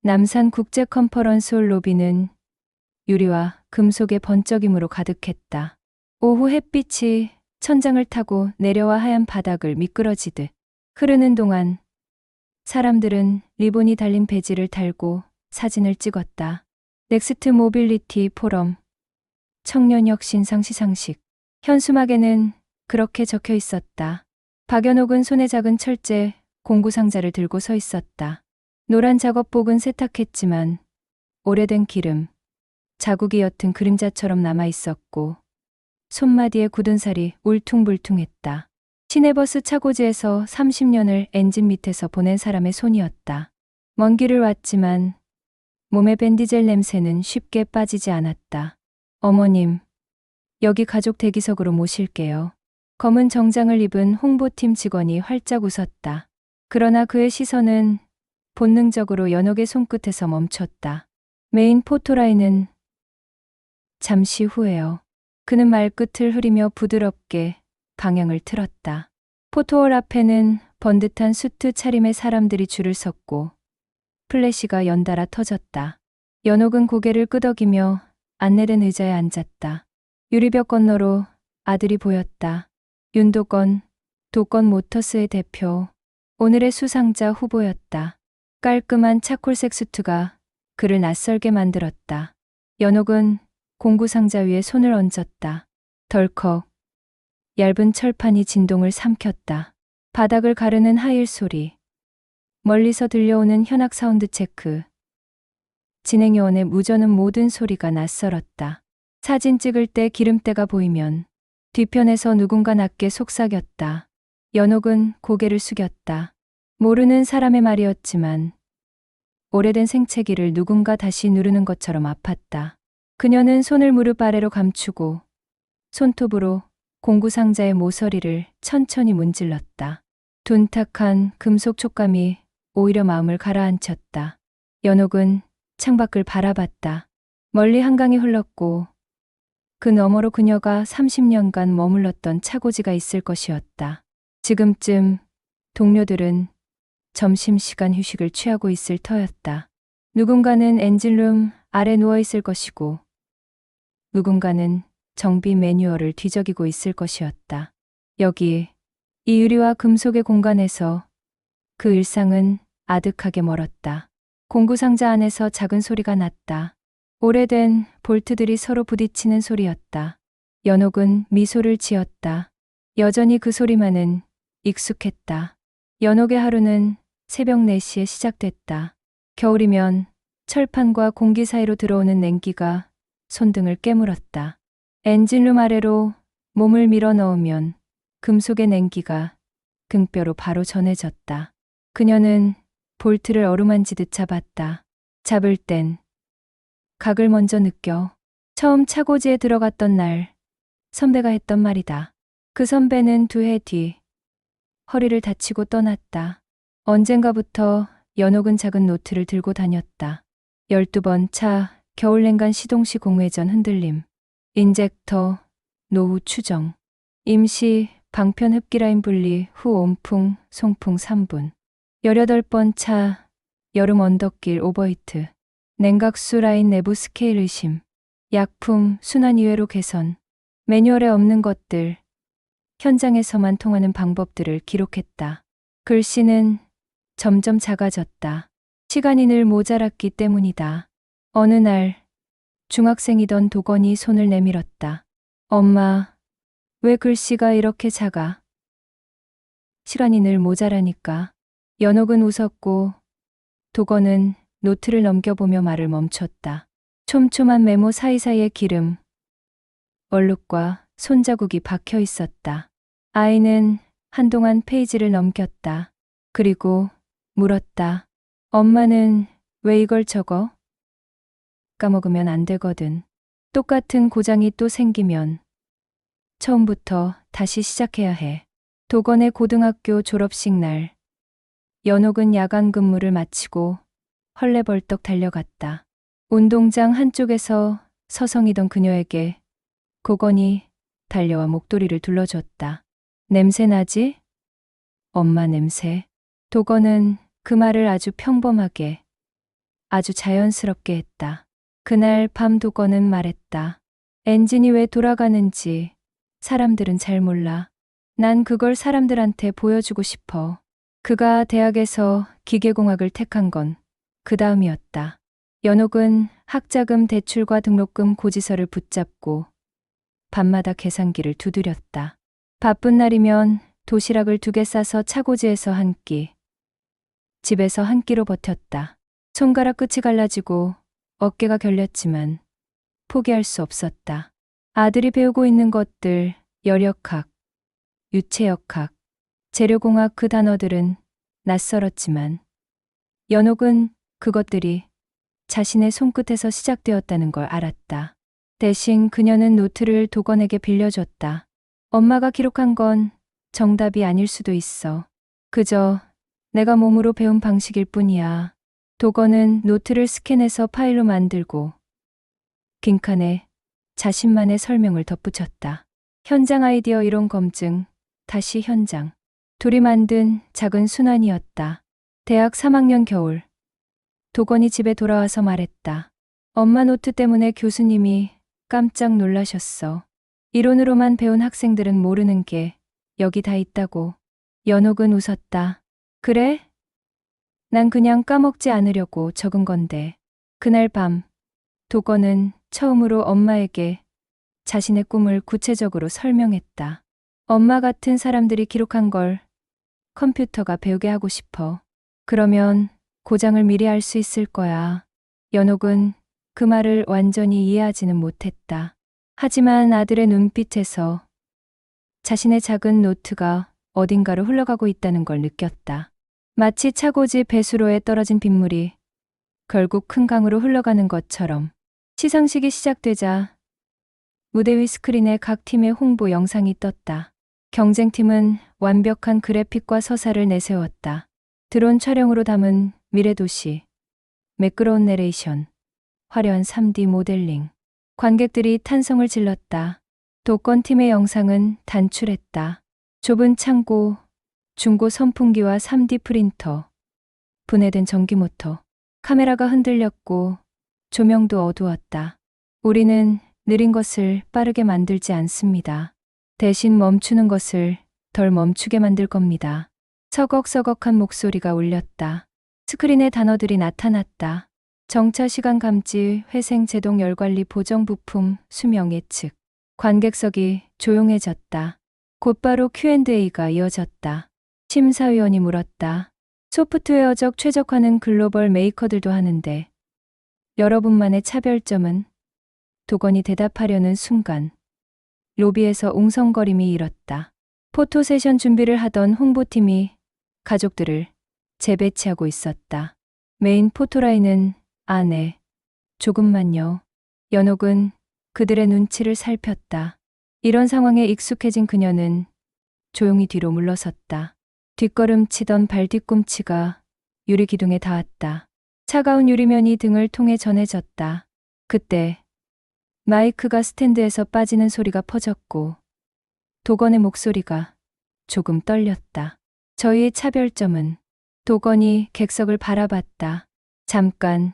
남산 국제 컨퍼런스 홀 로비는 유리와 금속의 번쩍임으로 가득했다. 오후 햇빛이 천장을 타고 내려와 하얀 바닥을 미끄러지듯 흐르는 동안 사람들은 리본이 달린 배지를 달고 사진을 찍었다. 넥스트 모빌리티 포럼, 청년혁신상 시상식. 현수막에는 그렇게 적혀 있었다. 박연옥은 손에 작은 철제 공구상자를 들고 서 있었다. 노란 작업복은 세탁했지만 오래된 기름, 자국이 옅은 그림자처럼 남아 있었고 손마디에 굳은 살이 울퉁불퉁했다. 시내버스 차고지에서 30년을 엔진 밑에서 보낸 사람의 손이었다. 먼 길을 왔지만 몸에 밴디젤 냄새는 쉽게 빠지지 않았다. 어머님, 여기 가족 대기석으로 모실게요. 검은 정장을 입은 홍보팀 직원이 활짝 웃었다. 그러나 그의 시선은 본능적으로 연옥의 손끝에서 멈췄다. 메인 포토라인은 잠시 후에요. 그는 말끝을 흐리며 부드럽게 방향을 틀었다. 포토홀 앞에는 번듯한 수트 차림의 사람들이 줄을 섰고 플래시가 연달아 터졌다. 연옥은 고개를 끄덕이며 안내된 의자에 앉았다. 유리벽 건너로 아들이 보였다. 윤도건, 도건 모터스의 대표, 오늘의 수상자 후보였다. 깔끔한 차콜색 수트가 그를 낯설게 만들었다. 연옥은 공구상자 위에 손을 얹었다. 덜컥 얇은 철판이 진동을 삼켰다. 바닥을 가르는 하일 소리, 멀리서 들려오는 현악 사운드 체크. 진행요원의 무저는 모든 소리가 낯설었다. 사진 찍을 때 기름때가 보이면 뒤편에서 누군가 낮게 속삭였다. 연옥은 고개를 숙였다. 모르는 사람의 말이었지만 오래된 생채기를 누군가 다시 누르는 것처럼 아팠다. 그녀는 손을 무릎 아래로 감추고 손톱으로 공구상자의 모서리를 천천히 문질렀다. 둔탁한 금속 촉감이 오히려 마음을 가라앉혔다. 연옥은 창밖을 바라봤다. 멀리 한강이 흘렀고 그 너머로 그녀가 30년간 머물렀던 차고지가 있을 것이었다. 지금쯤 동료들은 점심시간 휴식을 취하고 있을 터였다. 누군가는 엔진룸 아래 누워있을 것이고 누군가는 정비 매뉴얼을 뒤적이고 있을 것이었다. 여기 이 유리와 금속의 공간에서 그 일상은 아득하게 멀었다. 공구상자 안에서 작은 소리가 났다. 오래된 볼트들이 서로 부딪히는 소리였다. 연옥은 미소를 지었다. 여전히 그 소리만은 익숙했다. 연옥의 하루는 새벽 4시에 시작됐다. 겨울이면 철판과 공기 사이로 들어오는 냉기가 손등을 깨물었다. 엔진룸 아래로 몸을 밀어 넣으면 금속의 냉기가 등뼈로 바로 전해졌다. 그녀는 볼트를 어루만지듯 잡았다. 잡을 땐 각을 먼저 느껴. 처음 차고지에 들어갔던 날 선배가 했던 말이다. 그 선배는 2해 뒤 허리를 다치고 떠났다. 언젠가부터 연옥은 작은 노트를 들고 다녔다. 12번 차 겨울냉간 시동시 공회전 흔들림, 인젝터 노후 추정, 임시 방편 흡기라인 분리 후 온풍 송풍 3분, 18번 차 여름 언덕길 오버히트, 냉각수 라인 내부 스케일 의심, 약품 순환 이외로 개선, 매뉴얼에 없는 것들, 현장에서만 통하는 방법들을 기록했다. 글씨는 점점 작아졌다. 시간이 늘 모자랐기 때문이다. 어느 날 중학생이던 도건이 손을 내밀었다. 엄마, 왜 글씨가 이렇게 작아? 시간이 늘 모자라니까. 연옥은 웃었고 도건은 노트를 넘겨보며 말을 멈췄다. 촘촘한 메모 사이사이에 기름, 얼룩과 손자국이 박혀 있었다. 아이는 한동안 페이지를 넘겼다. 그리고 물었다. 엄마는 왜 이걸 적어? 까먹으면 안 되거든. 똑같은 고장이 또 생기면 처음부터 다시 시작해야 해. 도건의 고등학교 졸업식 날, 연옥은 야간 근무를 마치고 헐레벌떡 달려갔다. 운동장 한쪽에서 서성이던 그녀에게 고건이 달려와 목도리를 둘러줬다. 냄새 나지? 엄마 냄새. 도건은 그 말을 아주 평범하게 아주 자연스럽게 했다. 그날 밤 도건은 말했다. 엔진이 왜 돌아가는지 사람들은 잘 몰라. 난 그걸 사람들한테 보여주고 싶어. 그가 대학에서 기계공학을 택한 건 그 다음이었다. 연옥은 학자금 대출과 등록금 고지서를 붙잡고 밤마다 계산기를 두드렸다. 바쁜 날이면 도시락을 2개 싸서 차고지에서 한 끼, 집에서 한 끼로 버텼다. 손가락 끝이 갈라지고 어깨가 결렸지만 포기할 수 없었다. 아들이 배우고 있는 것들, 열역학, 유체역학, 재료공학 그 단어들은 낯설었지만 연옥은 그것들이 자신의 손끝에서 시작되었다는 걸 알았다. 대신 그녀는 노트를 도건에게 빌려줬다. 엄마가 기록한 건 정답이 아닐 수도 있어. 그저 내가 몸으로 배운 방식일 뿐이야. 도건은 노트를 스캔해서 파일로 만들고 빈칸에 자신만의 설명을 덧붙였다. 현장 아이디어 이론 검증, 다시 현장. 둘이 만든 작은 순환이었다. 대학 3학년 겨울. 도건이 집에 돌아와서 말했다. 엄마 노트 때문에 교수님이 깜짝 놀라셨어. 이론으로만 배운 학생들은 모르는 게 여기 다 있다고. 연옥은 웃었다. 그래? 난 그냥 까먹지 않으려고 적은 건데. 그날 밤, 도건은 처음으로 엄마에게 자신의 꿈을 구체적으로 설명했다. 엄마 같은 사람들이 기록한 걸 컴퓨터가 배우게 하고 싶어. 그러면 고장을 미리 알 수 있을 거야. 연옥은 그 말을 완전히 이해하지는 못했다. 하지만 아들의 눈빛에서 자신의 작은 노트가 어딘가로 흘러가고 있다는 걸 느꼈다. 마치 차고지 배수로에 떨어진 빗물이 결국 큰 강으로 흘러가는 것처럼. 시상식이 시작되자 무대 위 스크린에 각 팀의 홍보 영상이 떴다. 경쟁팀은 완벽한 그래픽과 서사를 내세웠다. 드론 촬영으로 담은 미래도시, 매끄러운 내레이션, 화려한 3D 모델링. 관객들이 탄성을 질렀다. 도건팀의 영상은 단출했다. 좁은 창고, 중고 선풍기와 3D 프린터, 분해된 전기모터. 카메라가 흔들렸고 조명도 어두웠다. 우리는 느린 것을 빠르게 만들지 않습니다. 대신 멈추는 것을 덜 멈추게 만들 겁니다. 서걱서걱한 목소리가 울렸다. 스크린에 단어들이 나타났다. 정차 시간 감지, 회생 제동 열관리 보정 부품, 수명 예측. 관객석이 조용해졌다. 곧바로 Q&A가 이어졌다. 심사위원이 물었다. 소프트웨어적 최적화는 글로벌 메이커들도 하는데 여러분만의 차별점은? 도건이 대답하려는 순간 로비에서 웅성거림이 일었다. 포토세션 준비를 하던 홍보팀이 가족들을 재배치하고 있었다. 메인 포토라인은 안에. 조금만요. 연옥은 그들의 눈치를 살폈다. 이런 상황에 익숙해진 그녀는 조용히 뒤로 물러섰다. 뒷걸음치던 발 뒤꿈치가 유리 기둥에 닿았다. 차가운 유리면이 등을 통해 전해졌다. 그때 마이크가 스탠드에서 빠지는 소리가 퍼졌고 도건의 목소리가 조금 떨렸다. 저희의 차별점은. 도건이 객석을 바라봤다. 잠깐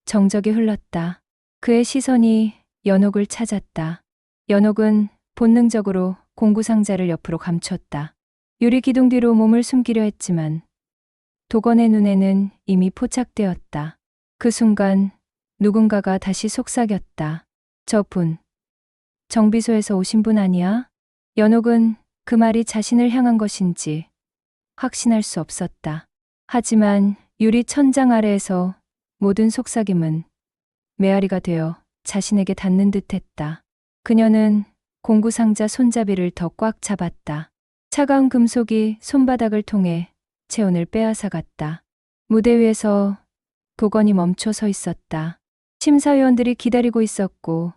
정적이 흘렀다. 그의 시선이 연옥을 찾았다. 연옥은 본능적으로 공구 상자를 옆으로 감췄다. 유리 기둥 뒤로 몸을 숨기려 했지만 도건의 눈에는 이미 포착되었다. 그 순간 누군가가 다시 속삭였다. 저분, 정비소에서 오신 분 아니야? 연옥은 그 말이 자신을 향한 것인지 확신할 수 없었다. 하지만 유리 천장 아래에서 모든 속삭임은 메아리가 되어 자신에게 닿는 듯했다. 그녀는 공구 상자 손잡이를 더 꽉 잡았다. 차가운 금속이 손바닥을 통해 체온을 빼앗아갔다. 무대 위에서 도건이 멈춰 서 있었다. 심사위원들이 기다리고 있었고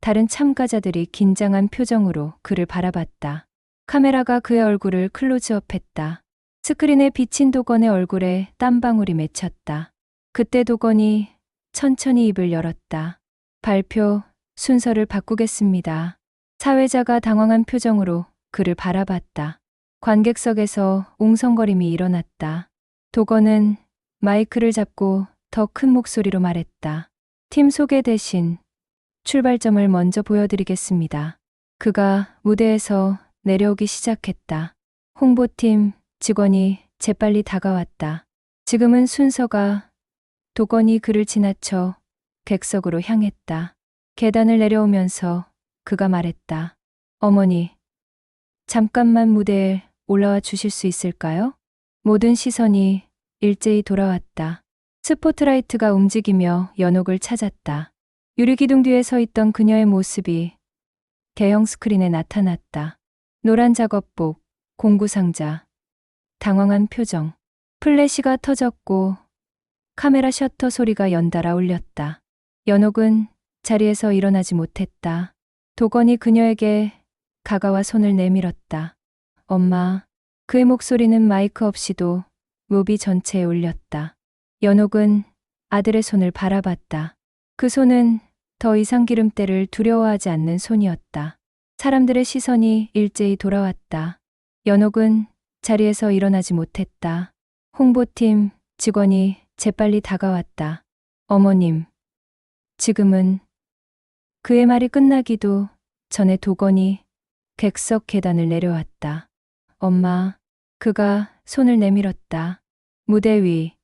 다른 참가자들이 긴장한 표정으로 그를 바라봤다. 카메라가 그의 얼굴을 클로즈업했다. 스크린에 비친 도건의 얼굴에 땀방울이 맺혔다. 그때 도건이 천천히 입을 열었다. 발표 순서를 바꾸겠습니다. 사회자가 당황한 표정으로 그를 바라봤다. 관객석에서 웅성거림이 일어났다. 도건은 마이크를 잡고 더 큰 목소리로 말했다. 팀 소개 대신 출발점을 먼저 보여드리겠습니다. 그가 무대에서 내려오기 시작했다. 홍보팀 직원이 재빨리 다가왔다. 지금은 순서가 도건이 그를 지나쳐 객석으로 향했다. 계단을 내려오면서 그가 말했다. 어머니, 잠깐만 무대에 올라와 주실 수 있을까요? 모든 시선이 일제히 돌아왔다. 스포트라이트가 움직이며 연옥을 찾았다. 유리기둥 뒤에 서 있던 그녀의 모습이 대형 스크린에 나타났다. 노란 작업복, 공구상자, 당황한 표정. 플래시가 터졌고 카메라 셔터 소리가 연달아 울렸다. 연옥은 자리에서 일어나지 못했다. 도건이 그녀에게 가까워 손을 내밀었다. 엄마. 그의 목소리는 마이크 없이도 무비 전체에 울렸다. 연옥은 아들의 손을 바라봤다. 그 손은 더 이상 기름때를 두려워하지 않는 손이었다. 사람들의 시선이 일제히 돌아왔다. 연옥은 자리에서 일어나지 못했다. 홍보팀 직원이 재빨리 다가왔다. 어머님. 지금은. 그의 말이 끝나기도 전에 도건이 객석 계단을 내려왔다. 엄마. 그가 손을 내밀었다. 무대 위.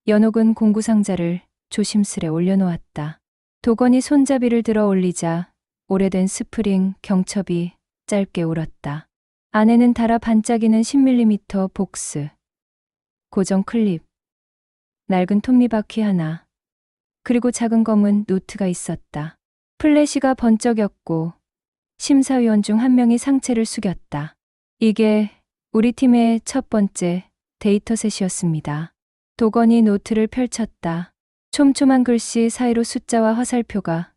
연옥은 공구상자를 조심스레 올려놓았다. 도건이 손잡이를 들어 올리자 오래된 스프링 경첩이 짧게 울었다. 안에는 달아 반짝이는 10mm 복스, 고정 클립, 낡은 톱니바퀴 하나, 그리고 작은 검은 노트가 있었다. 플래시가 번쩍였고 심사위원 중 한 명이 상체를 숙였다. 이게 우리 팀의 첫 번째 데이터셋이었습니다. 도건이 노트를 펼쳤다. 촘촘한 글씨 사이로 숫자와 화살표가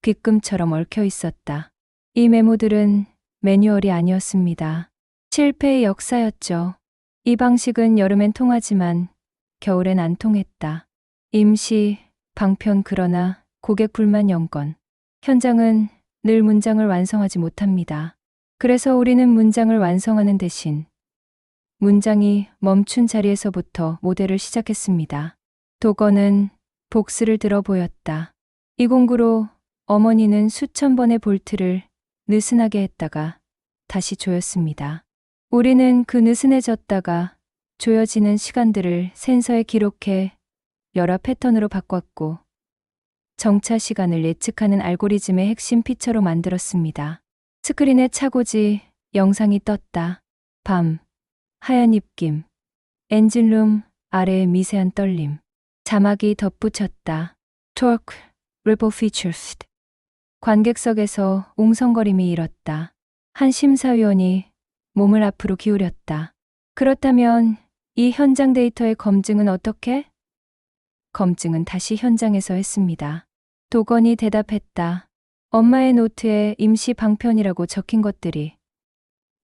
빗금처럼 얽혀 있었다. 이 메모들은 매뉴얼이 아니었습니다. 실패의 역사였죠. 이 방식은 여름엔 통하지만 겨울엔 안 통했다. 임시, 방편 그러나 고객 불만 연건. 현장은 늘 문장을 완성하지 못합니다. 그래서 우리는 문장을 완성하는 대신 문장이 멈춘 자리에서부터 모델을 시작했습니다. 도건은 복스를 들어 보였다. 이 공구로 어머니는 수천 번의 볼트를 느슨하게 했다가 다시 조였습니다. 우리는 그 느슨해졌다가 조여지는 시간들을 센서에 기록해 여러 패턴으로 바꿨고 정차 시간을 예측하는 알고리즘의 핵심 피처로 만들었습니다. 스크린에 차고지 영상이 떴다. 밤, 하얀 입김, 엔진룸 아래의 미세한 떨림. 자막이 덧붙였다. Torque, Ripple Features. 관객석에서 웅성거림이 일었다. 한 심사위원이 몸을 앞으로 기울였다. 그렇다면 이 현장 데이터의 검증은 어떻게? 검증은 다시 현장에서 했습니다. 도건이 대답했다. 엄마의 노트에 임시 방편이라고 적힌 것들이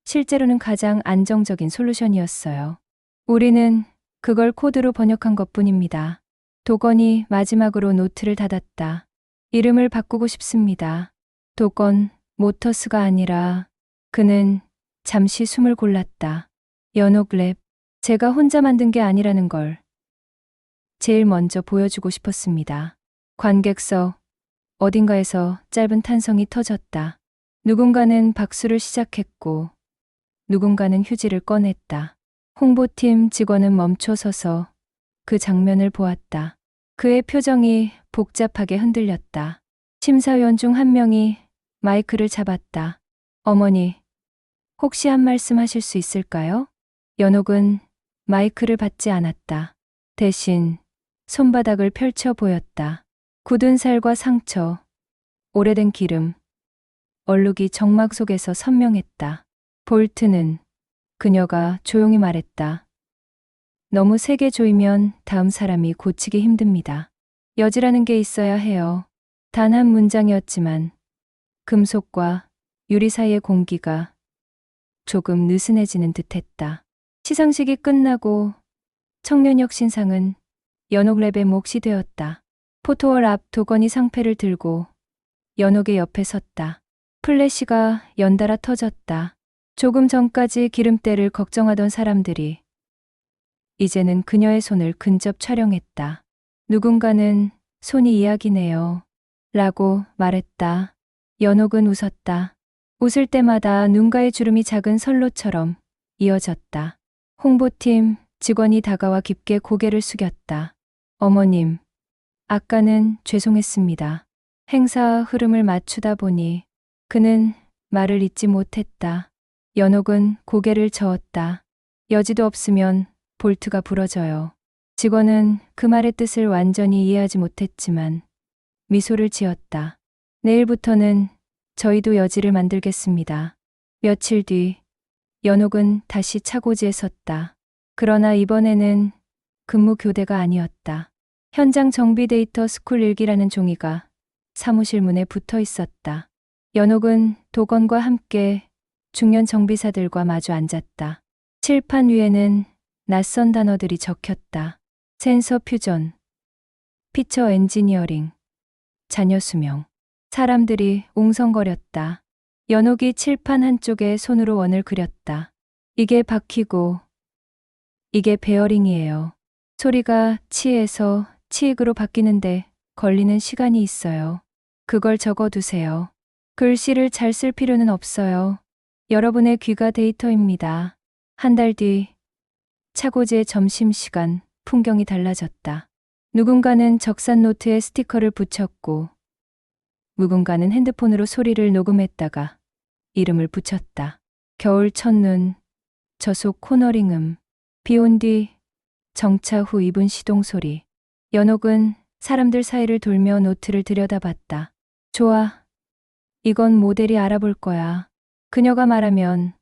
실제로는 가장 안정적인 솔루션이었어요. 우리는 그걸 코드로 번역한 것뿐입니다. 도건이 마지막으로 노트를 닫았다. 이름을 바꾸고 싶습니다. 도건 모터스가 아니라. 그는 잠시 숨을 골랐다. 연옥 랩. 제가 혼자 만든 게 아니라는 걸 제일 먼저 보여주고 싶었습니다. 관객석 어딘가에서 짧은 탄성이 터졌다. 누군가는 박수를 시작했고 누군가는 휴지를 꺼냈다. 홍보팀 직원은 멈춰서서 그 장면을 보았다. 그의 표정이 복잡하게 흔들렸다. 심사위원 중 한 명이 마이크를 잡았다. 어머니, 혹시 한 말씀 하실 수 있을까요? 연옥은 마이크를 받지 않았다. 대신 손바닥을 펼쳐 보였다. 굳은 살과 상처, 오래된 기름, 얼룩이 정막 속에서 선명했다. 볼트는 그녀가 조용히 말했다. 너무 세게 조이면 다음 사람이 고치기 힘듭니다. 여지라는 게 있어야 해요. 단 한 문장이었지만 금속과 유리 사이의 공기가 조금 느슨해지는 듯했다. 시상식이 끝나고 청년역 신상은 연옥랩의 몫이 되었다. 포토월 앞 도건이 상패를 들고 연옥의 옆에 섰다. 플래시가 연달아 터졌다. 조금 전까지 기름때를 걱정하던 사람들이 이제는 그녀의 손을 근접 촬영했다. 누군가는 손이 이야기네요. 라고 말했다. 연옥은 웃었다. 웃을 때마다 눈가의 주름이 작은 선로처럼 이어졌다. 홍보팀 직원이 다가와 깊게 고개를 숙였다. 어머님, 아까는 죄송했습니다. 행사 흐름을 맞추다 보니 그는 말을 잇지 못했다. 연옥은 고개를 저었다. 여지도 없으면 볼트가 부러져요. 직원은 그 말의 뜻을 완전히 이해하지 못했지만 미소를 지었다. 내일부터는 저희도 여지를 만들겠습니다. 며칠 뒤 연옥은 다시 차고지에 섰다. 그러나 이번에는 근무 교대가 아니었다. 현장 정비 데이터 스쿨 일기라는 종이가 사무실 문에 붙어 있었다. 연옥은 도건과 함께 중년 정비사들과 마주 앉았다. 칠판 위에는 낯선 단어들이 적혔다. 센서 퓨전, 피처 엔지니어링, 자녀 수명. 사람들이 웅성거렸다. 연옥이 칠판 한쪽에 손으로 원을 그렸다. 이게 박히고 이게 베어링이에요. 소리가 치에서 치익으로 바뀌는데 걸리는 시간이 있어요. 그걸 적어두세요. 글씨를 잘 쓸 필요는 없어요. 여러분의 귀가 데이터입니다. 한 달 뒤 차고지의 점심시간 풍경이 달라졌다. 누군가는 적산 노트에 스티커를 붙였고 누군가는 핸드폰으로 소리를 녹음했다가 이름을 붙였다. 겨울 첫눈, 저속 코너링음, 비온 뒤 정차 후 2분 시동 소리. 연옥은 사람들 사이를 돌며 노트를 들여다봤다. 좋아. 이건 모델이 알아볼 거야. 그녀가 말하면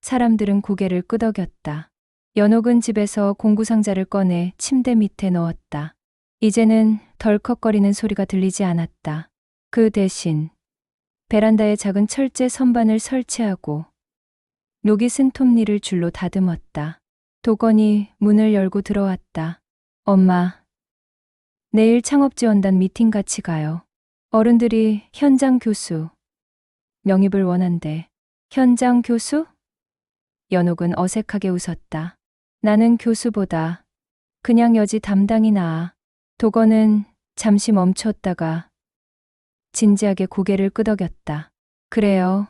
사람들은 고개를 끄덕였다. 연옥은 집에서 공구상자를 꺼내 침대 밑에 넣었다. 이제는 덜컥거리는 소리가 들리지 않았다. 그 대신 베란다에 작은 철제 선반을 설치하고 녹이 쓴 톱니를 줄로 다듬었다. 도건이 문을 열고 들어왔다. 엄마, 내일 창업지원단 미팅 같이 가요. 어른들이 현장 교수 영입을 원한대. 현장 교수? 연옥은 어색하게 웃었다. 나는 교수보다 그냥 여지 담당이 나아. 도건은 잠시 멈췄다가 진지하게 고개를 끄덕였다. 그래요.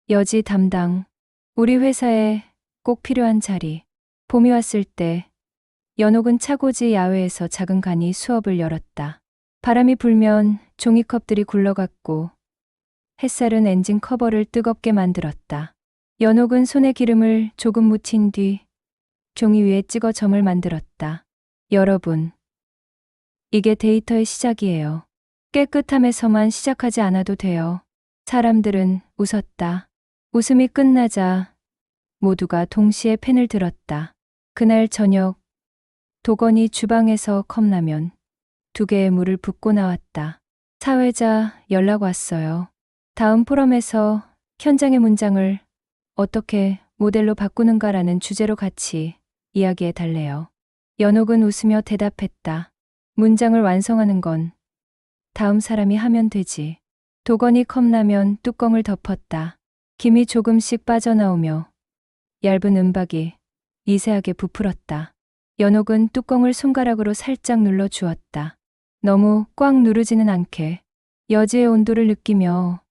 여지 담당. 우리 회사에 꼭 필요한 자리. 봄이 왔을 때 연옥은 차고지 야외에서 작은 간이 수업을 열었다. 바람이 불면 종이컵들이 굴러갔고 햇살은 엔진 커버를 뜨겁게 만들었다. 연옥은 손에 기름을 조금 묻힌 뒤 종이 위에 찍어 점을 만들었다. 여러분, 이게 데이터의 시작이에요. 깨끗함에서만 시작하지 않아도 돼요. 사람들은 웃었다. 웃음이 끝나자 모두가 동시에 펜을 들었다. 그날 저녁 도건이 주방에서 컵라면 2개의 물을 붓고 나왔다. 사회자 연락 왔어요. 다음 포럼에서 현장의 문장을 어떻게 모델로 바꾸는가라는 주제로 같이 이야기해 달래요. 연옥은 웃으며 대답했다. 문장을 완성하는 건 다음 사람이 하면 되지. 도건이 컵라면 뚜껑을 덮었다. 김이 조금씩 빠져나오며 얇은 은박이 미세하게 부풀었다. 연옥은 뚜껑을 손가락으로 살짝 눌러 주었다. 너무 꽉 누르지는 않게 여지의 온도를 느끼며